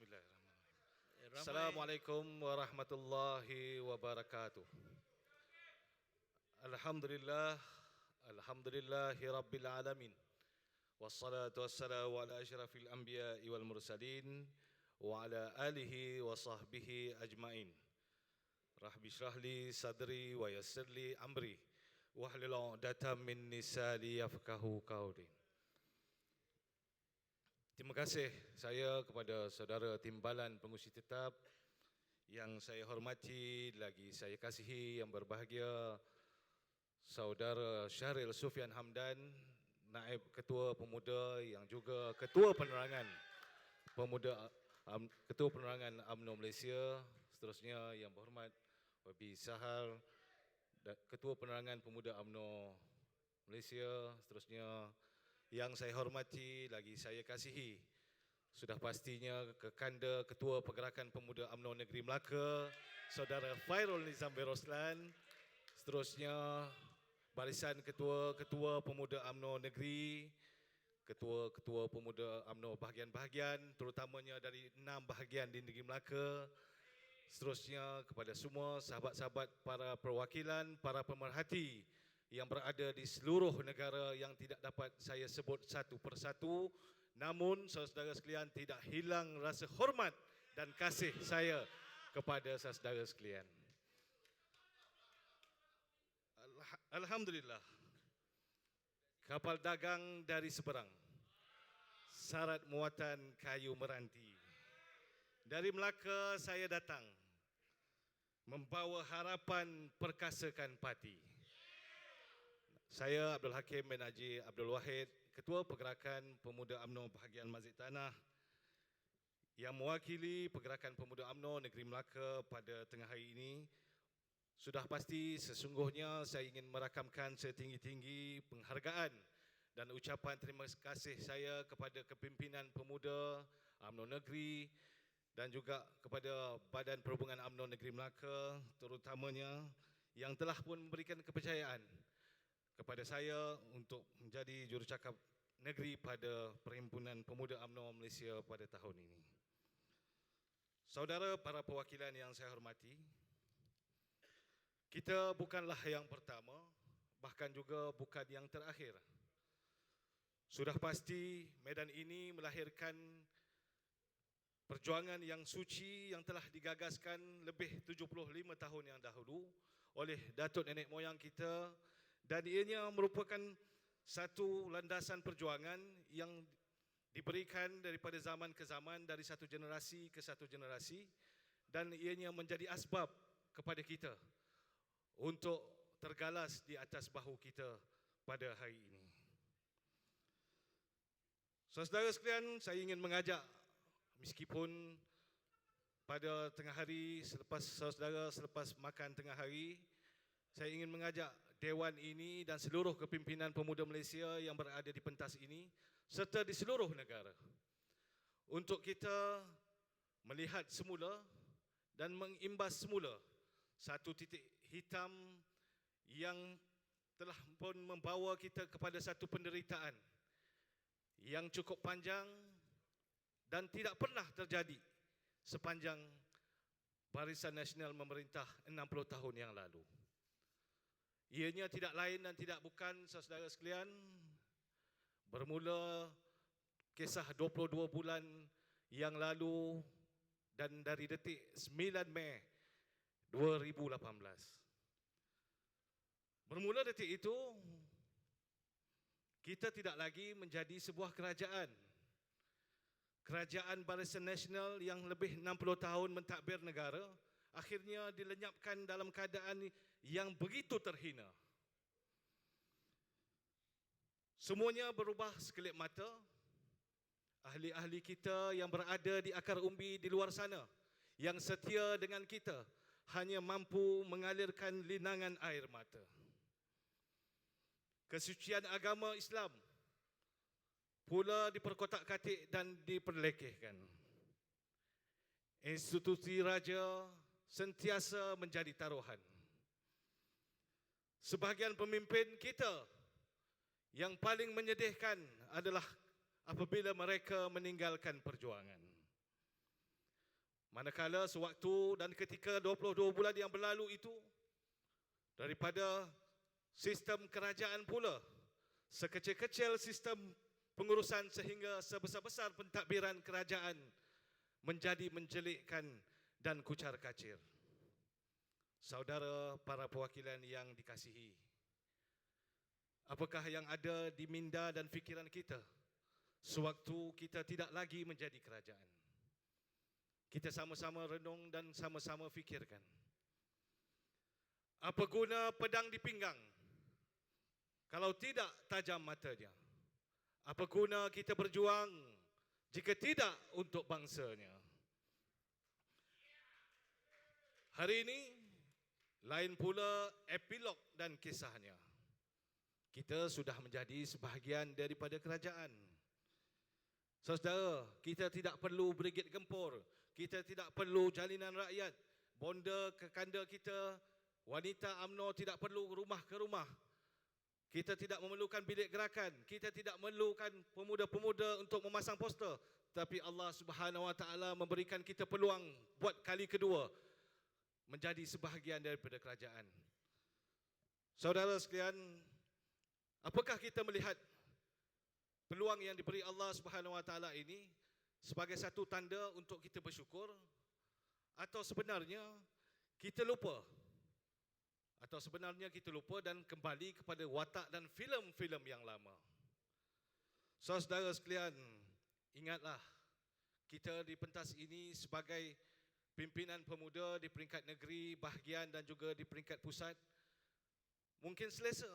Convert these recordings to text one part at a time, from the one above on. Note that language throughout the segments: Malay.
Bismillahirrahmanirrahim. Ramai Assalamualaikum warahmatullahi wabarakatuh. Alhamdulillah, alhamdulillahi rabbil alamin. Wassalatu wassalamu ala asyrafil anbiya'i wal mursalin wa ala alihi wa sahbihi ajmain. Rabbi shrah li sadri wa yassir li amri wahlul 'uqdatam min lisani yafqahu qawli. Terima kasih saya kepada saudara timbalan pengurusi tetap yang saya hormati, lagi saya kasihi, yang berbahagia saudara Syahril Sufian Hamdan, Naib Ketua Pemuda yang juga Ketua Penerangan Pemuda Ketua Penerangan UMNO Malaysia, seterusnya yang berhormat Wabi Sahar, Ketua Penerangan Pemuda UMNO Malaysia, seterusnya yang saya hormati, lagi saya kasihi, sudah pastinya Kekanda Ketua Pergerakan Pemuda UMNO Negeri Melaka, Saudara Fairul Nizam Beroslan, seterusnya barisan Ketua-Ketua Pemuda UMNO Negeri, Ketua-Ketua Pemuda UMNO bahagian-bahagian, terutamanya dari 6 bahagian di Negeri Melaka, seterusnya kepada semua sahabat-sahabat para perwakilan, para pemerhati yang berada di seluruh negara yang tidak dapat saya sebut satu persatu, namun saudara sekalian tidak hilang rasa hormat dan kasih saya kepada saudara sekalian. Alhamdulillah, kapal dagang dari seberang, syarat muatan kayu meranti. Dari Melaka saya datang, membawa harapan perkasakan parti. Saya Abdul Hakim bin Haji Abdul Wahid, Ketua Pergerakan Pemuda UMNO Bahagian Masjid Tanah, yang mewakili Pergerakan Pemuda UMNO Negeri Melaka pada tengah hari ini. Sudah pasti sesungguhnya saya ingin merakamkan setinggi-tinggi penghargaan dan ucapan terima kasih saya kepada kepimpinan pemuda UMNO Negeri dan juga kepada Badan Perhubungan UMNO Negeri Melaka, terutamanya yang telah pun memberikan kepercayaan kepada saya untuk menjadi jurucakap negeri pada Perhimpunan Pemuda UMNO Malaysia pada tahun ini. Saudara para perwakilan yang saya hormati, kita bukanlah yang pertama, bahkan juga bukan yang terakhir. Sudah pasti medan ini melahirkan perjuangan yang suci yang telah digagaskan lebih 75 tahun yang dahulu oleh datuk nenek moyang kita, dan ianya merupakan satu landasan perjuangan yang diberikan daripada zaman ke zaman, dari satu generasi ke satu generasi, dan ianya menjadi asbab kepada kita untuk tergalas di atas bahu kita pada hari ini. Saudara sekalian, saya ingin mengajak, meskipun pada tengah hari selepas makan tengah hari, saya ingin mengajak Dewan ini dan seluruh kepimpinan pemuda Malaysia yang berada di pentas ini serta di seluruh negara untuk kita melihat semula dan mengimbas semula satu titik hitam yang telah pun membawa kita kepada satu penderitaan yang cukup panjang dan tidak pernah terjadi sepanjang Barisan Nasional memerintah 60 tahun yang lalu. Ianya tidak lain dan tidak bukan, saudara sekalian, bermula kisah 22 bulan yang lalu dan dari detik 9 Mei 2018. Bermula detik itu, kita tidak lagi menjadi sebuah kerajaan. Kerajaan Barisan Nasional yang lebih 60 tahun mentadbir negara akhirnya dilenyapkan dalam keadaan yang begitu terhina. Semuanya berubah sekelip mata. Ahli-ahli kita yang berada di akar umbi di luar sana, yang setia dengan kita, hanya mampu mengalirkan linangan air mata. Kesucian agama Islam pula diperkotak-katik dan diperlekehkan. Institusi raja sentiasa menjadi taruhan. Sebahagian pemimpin kita yang paling menyedihkan adalah apabila mereka meninggalkan perjuangan. Manakala sewaktu dan ketika 22 bulan yang berlalu itu, daripada sistem kerajaan pula, sekecil-kecil sistem pengurusan sehingga sebesar-besar pentadbiran kerajaan menjadi menjelikkan dan kucar kacir. Saudara para perwakilan yang dikasihi, apakah yang ada di minda dan fikiran kita sewaktu kita tidak lagi menjadi kerajaan? Kita sama-sama renung dan sama-sama fikirkan. Apa guna pedang di pinggang kalau tidak tajam matanya? Apa guna kita berjuang jika tidak untuk bangsanya? Hari ini lain pula epilog dan kisahnya. Kita sudah menjadi sebahagian daripada kerajaan. Saudara, kita tidak perlu brigade gempur, kita tidak perlu jalinan rakyat, bonda kekanda kita, wanita UMNO tidak perlu rumah ke rumah. Kita tidak memerlukan bilik gerakan, kita tidak memerlukan pemuda-pemuda untuk memasang poster, tapi Allah Subhanahu Wa Taala memberikan kita peluang buat kali kedua menjadi sebahagian daripada kerajaan. Saudara sekalian, apakah kita melihat peluang yang diberi Allah Subhanahu Wa Taala ini sebagai satu tanda untuk kita bersyukur, atau sebenarnya kita lupa? Atau sebenarnya kita lupa dan kembali kepada watak dan filem-filem yang lama? Saudara sekalian, ingatlah, kita di pentas ini sebagai pimpinan pemuda di peringkat negeri, bahagian dan juga di peringkat pusat, mungkin selesa.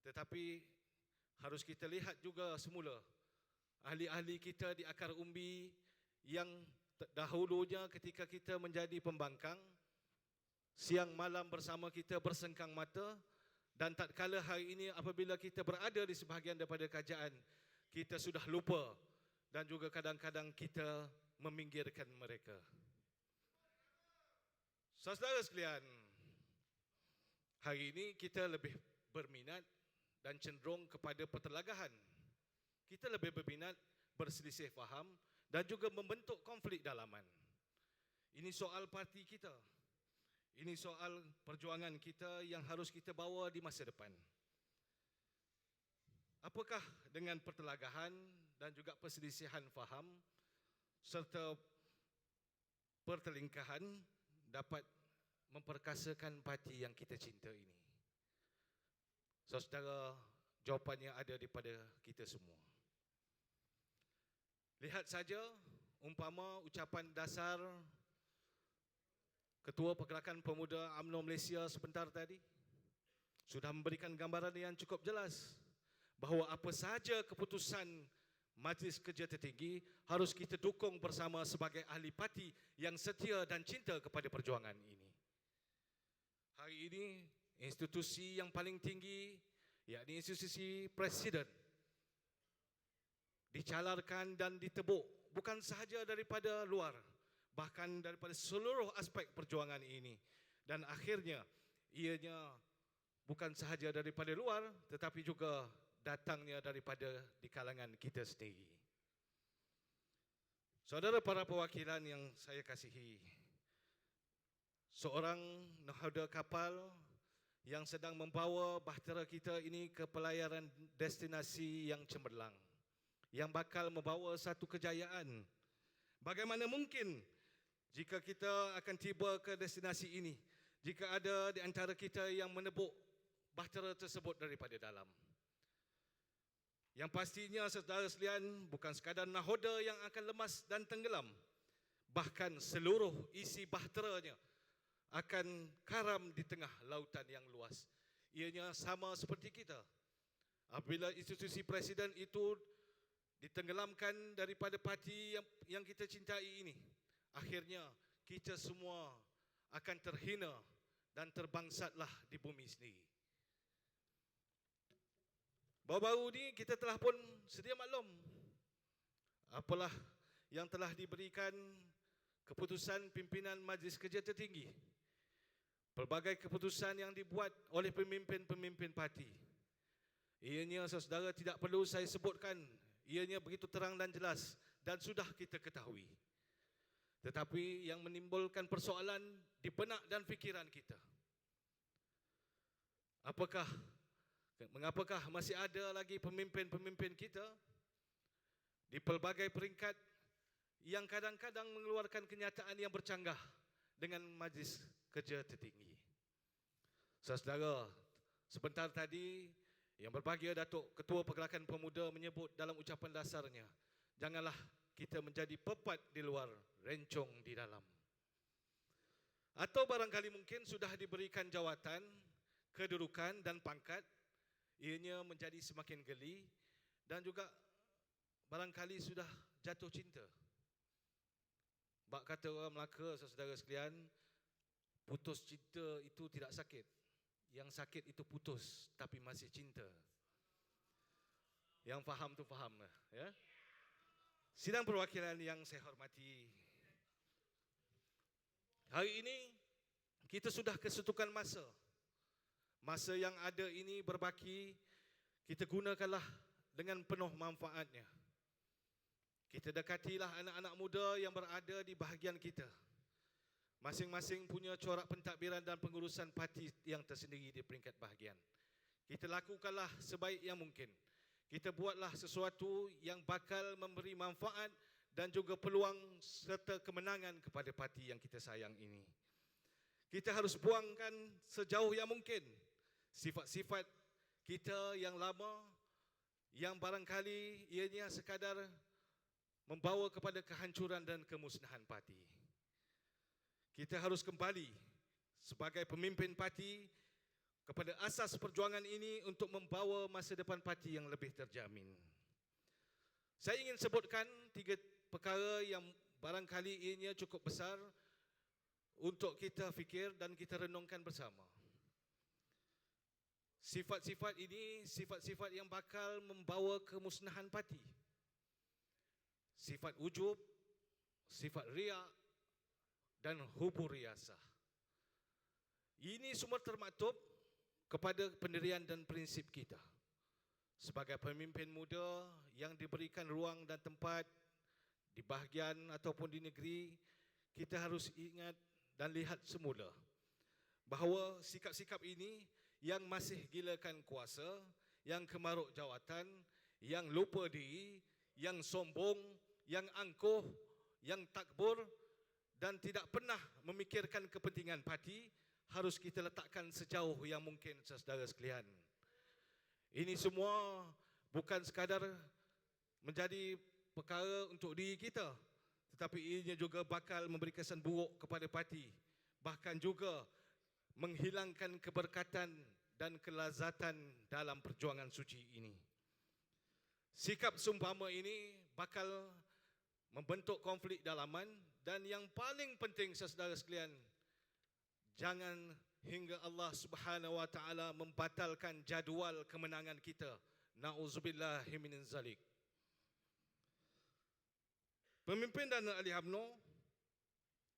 Tetapi harus kita lihat juga semula ahli-ahli kita di akar umbi yang dahulunya ketika kita menjadi pembangkang, siang malam bersama kita bersengkang mata, dan tatkala hari ini apabila kita berada di sebahagian daripada kerajaan, kita sudah lupa dan juga kadang-kadang kita meminggirkan mereka. Saudara sekalian, hari ini kita lebih berminat dan cenderung kepada pertelagahan. Kita lebih berminat berselisih faham dan juga membentuk konflik dalaman. Ini soal parti kita. Ini soal perjuangan kita yang harus kita bawa di masa depan. Apakah dengan pertelagahan dan juga perselisihan faham serta pertelingkahan dapat memperkasakan parti yang kita cinta ini? Saudara, jawapannya ada daripada kita semua. Lihat saja umpama ucapan dasar Ketua Pergerakan Pemuda UMNO Malaysia sebentar tadi sudah memberikan gambaran yang cukup jelas bahawa apa sahaja keputusan Majlis Kerja Tertinggi harus kita dukung bersama sebagai ahli parti yang setia dan cinta kepada perjuangan ini. Hari ini institusi yang paling tinggi, yakni institusi Presiden, dicalarkan dan ditebuk bukan sahaja daripada luar, bahkan daripada seluruh aspek perjuangan ini. Dan akhirnya ianya bukan sahaja daripada luar, tetapi juga datangnya daripada di kalangan kita sendiri. Saudara para perwakilan yang saya kasihi, seorang nahoda kapal yang sedang membawa bahtera kita ini ke pelayaran destinasi yang cemerlang, yang bakal membawa satu kejayaan. Bagaimana mungkin jika kita akan tiba ke destinasi ini, jika ada di antara kita yang menebuk bahtera tersebut daripada dalam? Yang pastinya, saudara sekalian, bukan sekadar nahoda yang akan lemas dan tenggelam, bahkan seluruh isi bahteranya akan karam di tengah lautan yang luas. Ianya sama seperti kita. Apabila institusi Presiden itu ditenggelamkan daripada parti yang kita cintai ini, akhirnya kita semua akan terhina dan terbangsatlah di bumi sendiri. Baru-baru ini kita telah pun sedia maklum apalah yang telah diberikan keputusan pimpinan Majlis Kerja Tertinggi. Pelbagai keputusan yang dibuat oleh pemimpin-pemimpin parti. Ianya, saudara, tidak perlu saya sebutkan. Ianya begitu terang dan jelas dan sudah kita ketahui. tetapi yang menimbulkan persoalan di benak dan fikiran kita. Mengapakah masih ada lagi pemimpin-pemimpin kita di pelbagai peringkat yang kadang-kadang mengeluarkan kenyataan yang bercanggah dengan majlis kerja tertinggi. Saudara, sebentar tadi yang berbahagia Datuk Ketua Pergerakan Pemuda menyebut dalam ucapan dasarnya, janganlah kita menjadi pepat di luar, rencong di dalam. Atau barangkali mungkin sudah diberikan jawatan, kedudukan dan pangkat, ianya menjadi semakin geli dan juga barangkali sudah jatuh cinta. Bak kata orang Melaka, saudara sekalian, putus cinta itu tidak sakit. Yang sakit itu putus, tapi masih cinta. Yang faham tu faham, ya. Sidang perwakilan yang saya hormati, hari ini kita sudah kesetukan masa. Masa yang ada ini berbaki, kita gunakanlah dengan penuh manfaatnya. Kita dekatilah anak-anak muda yang berada di bahagian kita. Masing-masing punya corak pentadbiran dan pengurusan parti yang tersendiri di peringkat bahagian. Kita lakukanlah sebaik yang mungkin. Kita buatlah sesuatu yang bakal memberi manfaat dan juga peluang serta kemenangan kepada parti yang kita sayang ini. Kita harus buangkan sejauh yang mungkin sifat-sifat kita yang lama yang barangkali ianya sekadar membawa kepada kehancuran dan kemusnahan parti. Kita harus kembali sebagai pemimpin parti kepada asas perjuangan ini untuk membawa masa depan parti yang lebih terjamin. Saya ingin sebutkan 3 perkara yang barangkali ianya cukup besar untuk kita fikir dan kita renungkan bersama. Sifat-sifat ini, sifat-sifat yang bakal membawa kemusnahan parti. Sifat ujub, sifat riak dan hubur riasah. Ini semua termaktub kepada pendirian dan prinsip kita. Sebagai pemimpin muda yang diberikan ruang dan tempat di bahagian ataupun di negeri, kita harus ingat dan lihat semula bahawa sikap-sikap ini yang masih gilakan kuasa, yang kemaruk jawatan, yang lupa diri, yang sombong, yang angkuh, yang takbur dan tidak pernah memikirkan kepentingan parti, harus kita letakkan sejauh yang mungkin, saudara sekalian. Ini semua bukan sekadar menjadi perkara untuk diri kita, tetapi ianya juga bakal memberi kesan buruk kepada parti, bahkan juga menghilangkan keberkatan dan kelazatan dalam perjuangan suci ini. Sikap seumpama ini bakal membentuk konflik dalaman dan yang paling penting, saudara sekalian, jangan hingga Allah Subhanahu wa taala membatalkan jadual kemenangan kita. Nauzubillahi min zalik. Pemimpin dan ahli UMNO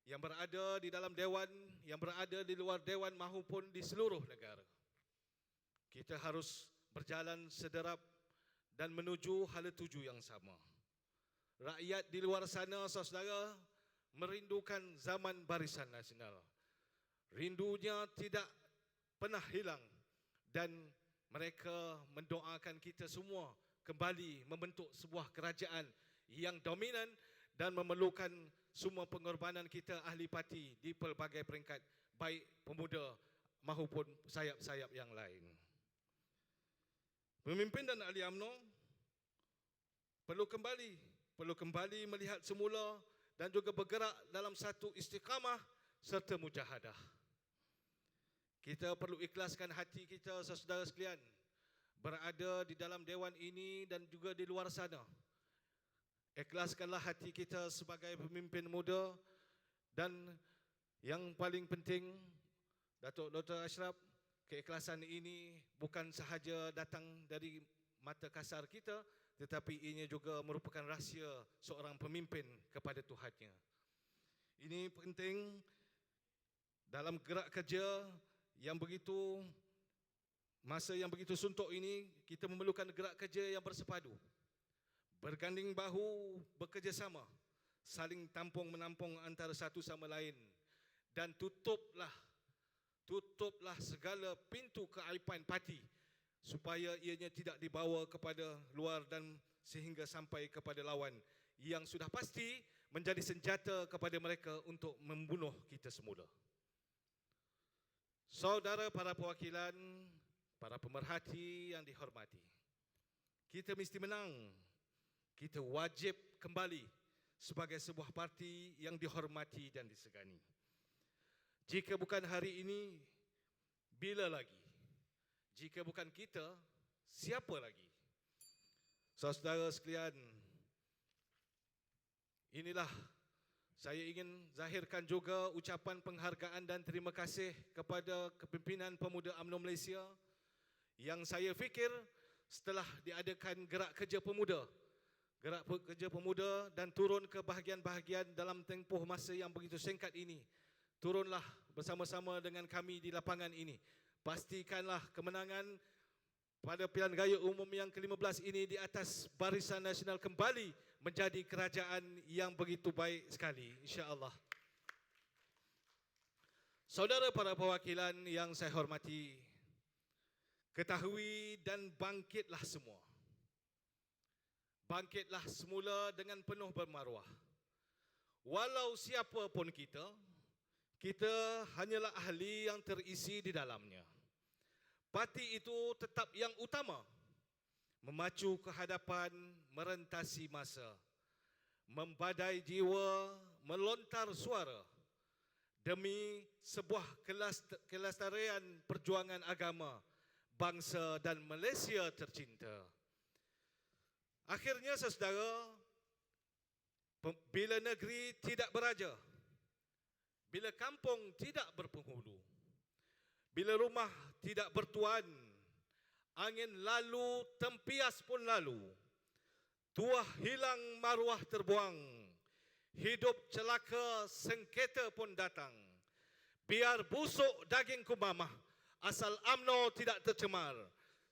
yang berada di dalam dewan, yang berada di luar dewan maupun di seluruh negara, kita harus berjalan sederap dan menuju hala tuju yang sama. Rakyat di luar sana, saudara, merindukan zaman barisan nasional. Rindunya tidak pernah hilang dan mereka mendoakan kita semua kembali membentuk sebuah kerajaan yang dominan dan memerlukan semua pengorbanan kita ahli parti di pelbagai peringkat, baik pemuda maupun sayap-sayap yang lain. Pemimpin dan ahli UMNO perlu kembali melihat semula dan juga bergerak dalam satu istiqamah serta mujahadah. Kita perlu ikhlaskan hati kita, saudara sekalian, berada di dalam dewan ini dan juga di luar sana. Ikhlaskanlah hati kita sebagai pemimpin muda dan yang paling penting, Datuk Dr. Ashraf, keikhlasan ini bukan sahaja datang dari mata kasar kita, tetapi ini juga merupakan rahsia seorang pemimpin kepada Tuhannya. Ini penting dalam gerak kerja yang begitu, masa yang begitu suntuk ini, kita memerlukan gerak kerja yang bersepadu, berganding bahu, bekerjasama, saling tampung-menampung antara satu sama lain, dan tutuplah segala pintu keaiban parti supaya ianya tidak dibawa kepada luar dan sehingga sampai kepada lawan yang sudah pasti menjadi senjata kepada mereka untuk membunuh kita semula. Saudara para perwakilan, para pemerhati yang dihormati, kita mesti menang. Kita wajib kembali sebagai sebuah parti yang dihormati dan disegani. Jika bukan hari ini, bila lagi? Jika bukan kita, siapa lagi? Saudara sekalian, inilah saya ingin zahirkan juga ucapan penghargaan dan terima kasih kepada Kepimpinan Pemuda UMNO Malaysia yang saya fikir setelah diadakan gerak kerja pemuda dan turun ke bahagian-bahagian dalam tempoh masa yang begitu singkat ini, turunlah bersama-sama dengan kami di lapangan ini. Pastikanlah kemenangan pada pilihan raya umum yang ke-15 ini di atas Barisan Nasional kembali menjadi kerajaan yang begitu baik sekali, insya-Allah. Saudara para perwakilan yang saya hormati, ketahui dan bangkitlah semua. Bangkitlah semula dengan penuh bermaruah. Walau siapa pun kita hanyalah ahli yang terisi di dalamnya. Parti itu tetap yang utama, memacu ke hadapan, merentasi masa, membadai jiwa, melontar suara demi sebuah kelestarian perjuangan agama, bangsa dan Malaysia tercinta. Akhirnya saudara, bila negeri tidak beraja, bila kampung tidak berpenghulu, bila rumah tidak bertuan, angin lalu, tempias pun lalu, tuah hilang, maruah terbuang, hidup celaka, sengketa pun datang. Biar busuk dagingku mamah, asal UMNO tidak tercemar.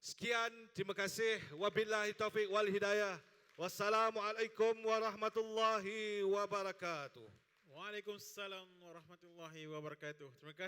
Sekian, terima kasih. Wabillahi taufiq wal hidayah. Wassalamualaikum warahmatullahi wabarakatuh. Waalaikumsalam warahmatullahi wabarakatuh. Terima kasih.